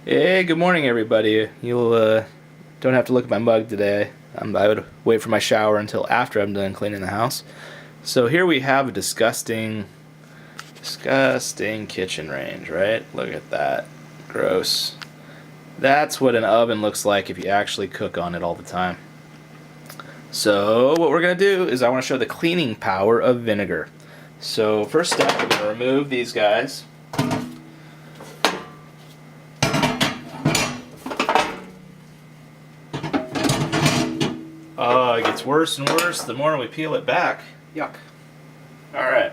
Hey, good morning, everybody. You'll don't have to look at my mug today. I would wait for my shower until after I'm done cleaning the house. So here we have a disgusting kitchen range, right? Look at that. Gross. That's what an oven looks like if you actually cook on it all the time. So what we're going to do is I want to show the cleaning power of vinegar. So first step, we're going to remove these guys. Oh, it gets worse and worse the more we peel it back. Yuck. Alright.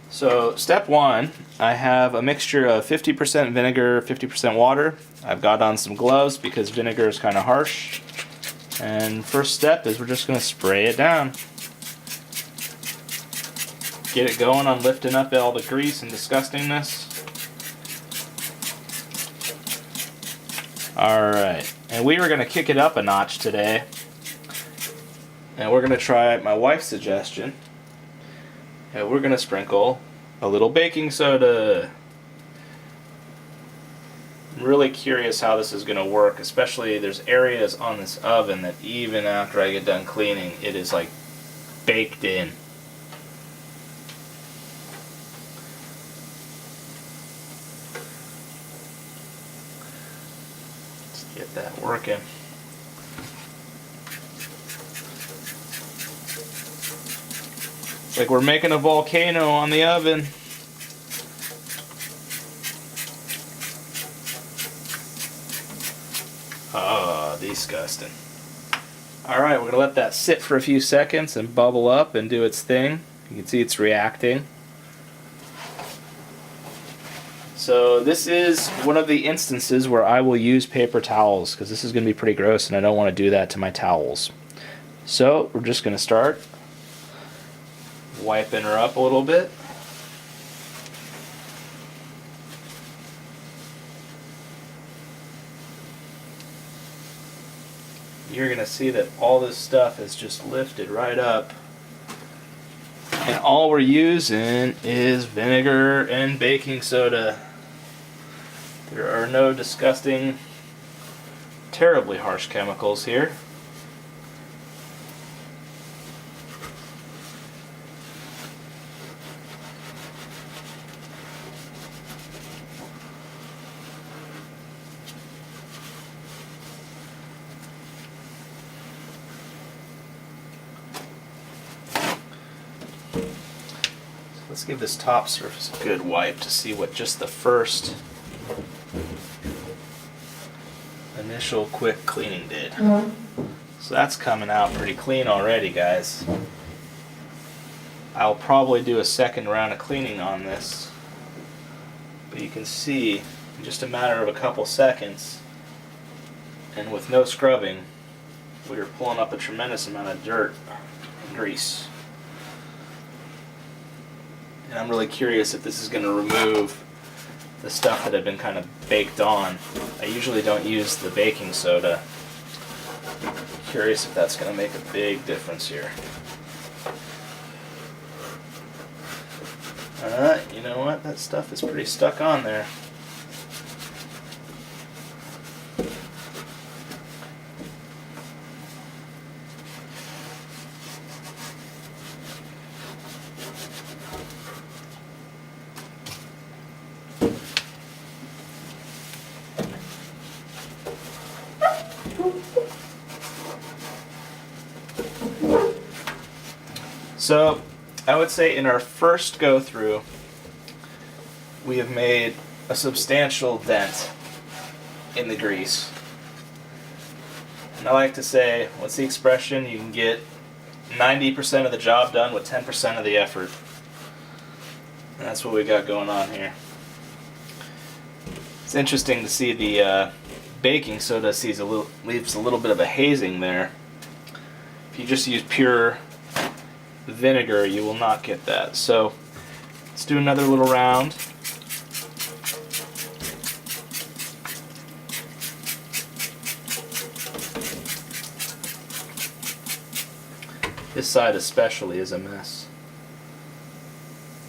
So, step one, I have a mixture of 50% vinegar, 50% water. I've got on some gloves because vinegar is kind of harsh. And first step is we're just going to spray it down. Get it going on lifting up all the grease and disgustingness. Alright, and we were going to kick it up a notch today. And we're going to try my wife's suggestion. And we're going to sprinkle a little baking soda. I'm really curious how this is going to work, especially there's areas on this oven that even after I get done cleaning, it is like baked in. Get that working. It's like we're making a volcano on the oven. Oh, disgusting. Alright, we're going to let that sit for a few seconds and bubble up and do its thing. You can see it's reacting. So this is one of the instances where I will use paper towels because this is going to be pretty gross and I don't want to do that to my towels. So we're just going to start wiping her up a little bit. You're going to see that all this stuff is just lifted right up. And all we're using is vinegar and baking soda. There are no disgusting, terribly harsh chemicals here. Let's give this top surface a good wipe to see what just the first initial quick cleaning did. So that's coming out pretty clean already, guys. I'll probably do a second round of cleaning on this, but you can see in just a matter of a couple seconds and with no scrubbing we are pulling up a tremendous amount of dirt and grease. And I'm really curious if this is going to remove the stuff that had been kind of baked on. I usually don't use the baking soda. Curious if that's going to make a big difference here. Alright, you know what? That stuff is pretty stuck on there. So, I would say in our first go through, we have made a substantial dent in the grease. And I like to say, what's the expression? You can get 90% of the job done with 10% of the effort. And that's what we got going on here. It's interesting to see the baking soda leaves a little bit of a hazing there. If you just use pure vinegar, you will not get that. So let's do another little round. This side especially is a mess.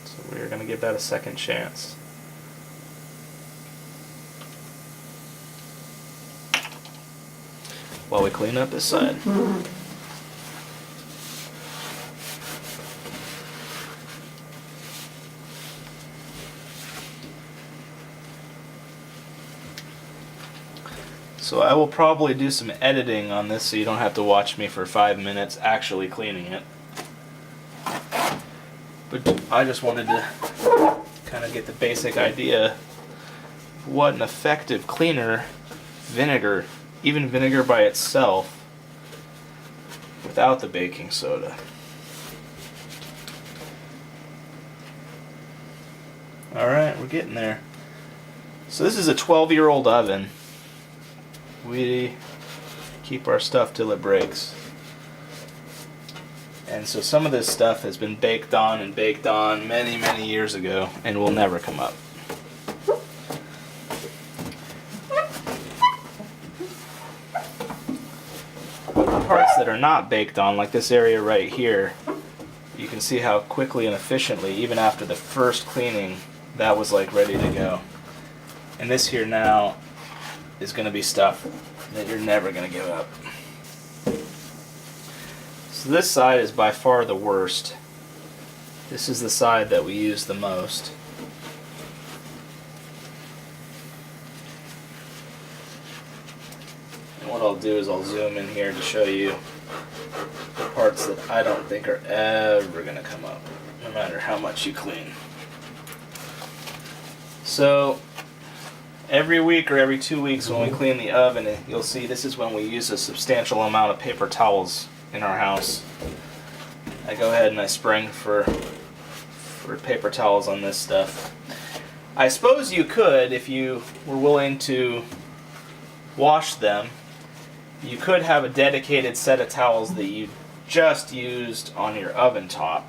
So we're going to give that a second chance. while we clean up this side. So I will probably do some editing on this so you don't have to watch me for 5 minutes actually cleaning it. But I just wanted to kind of get the basic idea of what an effective cleaner vinegar, even vinegar by itself, without the baking soda. Alright, we're getting there. So this is a 12-year-old oven. We keep our stuff till it breaks. And so some of this stuff has been baked on and baked on many, many years ago and will never come up. But the parts that are not baked on, like this area right here, you can see how quickly and efficiently, even after the first cleaning, that was like ready to go. And this here now is going to be stuff that you're never going to give up. So this side is by far the worst. This is the side that we use the most. And what I'll do is I'll zoom in here to show you the parts that I don't think are ever going to come up, no matter how much you clean. So every week or every 2 weeks when we clean the oven, you'll see this is when we use a substantial amount of paper towels in our house. I go ahead and I spring for paper towels on this stuff. I suppose you could, if you were willing to wash them, you could have a dedicated set of towels that you just used on your oven top.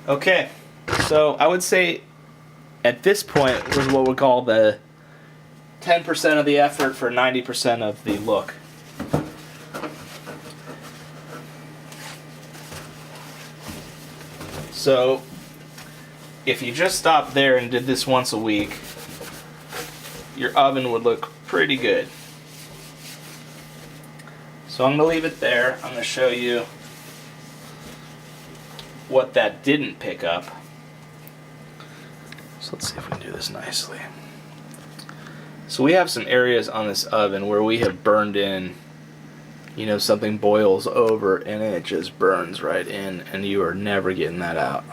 Okay, so I would say at this point was what we call the 10% of the effort for 90% of the look. So if you just stopped there and did this once a week, your oven would look pretty good. So I'm going to leave it there. I'm going to show you what that didn't pick up. So let's see if we can do this nicely. So we have some areas on this oven where we have burned in, you know, something boils over and it just burns right in and you are never getting that out.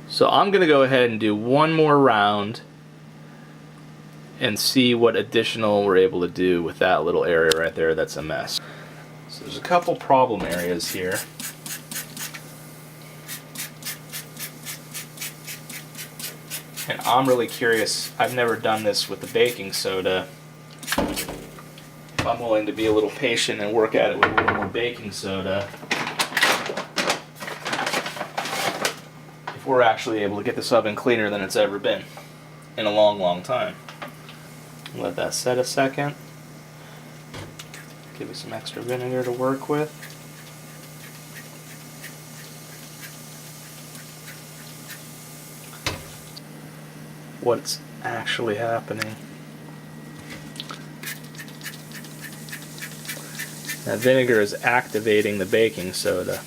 So I'm going to go ahead and do one more round and see what additional we're able to do with that little area right there that's a mess. So there's a couple problem areas here. And I'm really curious, I've never done this with the baking soda. If I'm willing to be a little patient and work at it with a little more baking soda, if we're actually able to get this oven cleaner than it's ever been in a long, long time. Let that set a second. Give it some extra vinegar to work with. What's actually happening. That vinegar is activating the baking soda.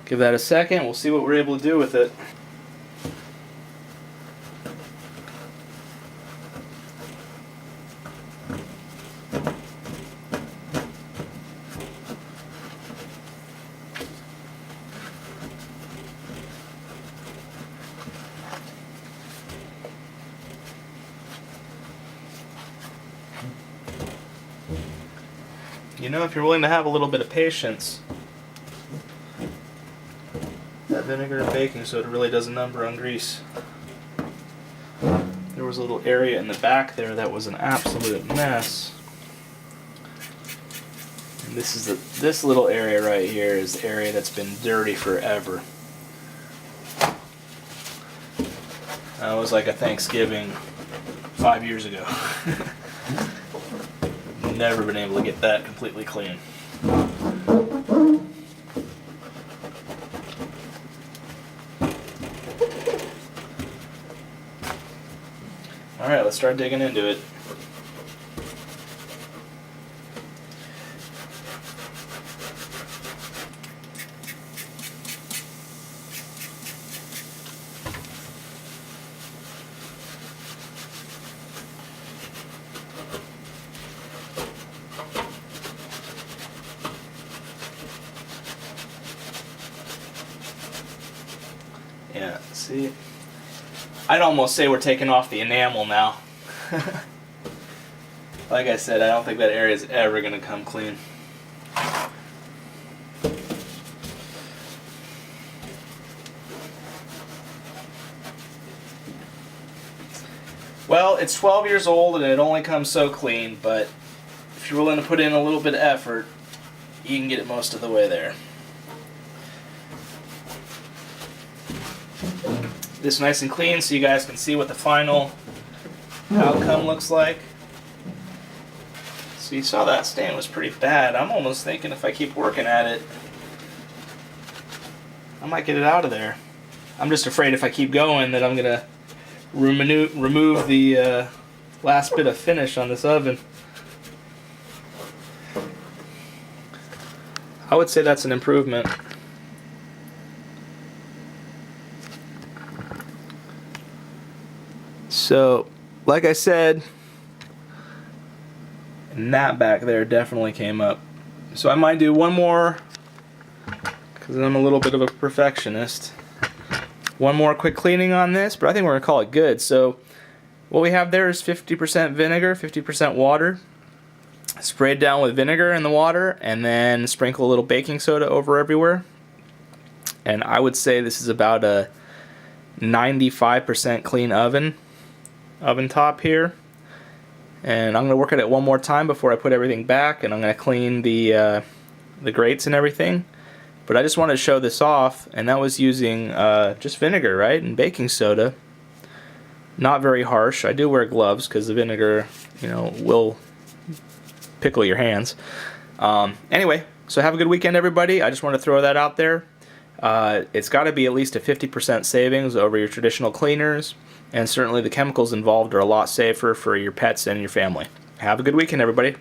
Give that a second, we'll see what we're able to do with it. You know, if you're willing to have a little bit of patience, that vinegar and baking soda really does a number on grease. There was a little area in the back there that was an absolute mess. And this little area right here is the area that's been dirty forever. That was like a Thanksgiving 5 years ago. Never been able to get that completely clean. Alright, let's start digging into it. Yeah, see? I'd almost say we're taking off the enamel now. Like I said, I don't think that area is ever going to come clean. Well, it's 12 years old and it only comes so clean, but if you're willing to put in a little bit of effort, you can get it most of the way there. This nice and clean so you guys can see what the final outcome looks like. So you saw that stain was pretty bad. I'm almost thinking if I keep working at it, I might get it out of there. I'm just afraid if I keep going that I'm going to remove the last bit of finish on this oven. I would say that's an improvement. So, like I said, and that back there definitely came up. So I might do one more, because I'm a little bit of a perfectionist. One more quick cleaning on this, but I think we're going to call it good. So what we have there is 50% vinegar, 50% water. Sprayed down with vinegar in the water, and then sprinkle a little baking soda over everywhere. And I would say this is about a 95% clean oven top here. And I'm going to work at it one more time before I put everything back, and I'm going to clean the grates and everything. But I just wanted to show this off, and that was using just vinegar, right, and baking soda. Not very harsh. I do wear gloves because the vinegar, you know, will pickle your hands. Anyway, so have a good weekend, everybody. I just want to throw that out there. It's got to be at least a 50% savings over your traditional cleaners, and certainly the chemicals involved are a lot safer for your pets and your family. Have a good weekend, everybody.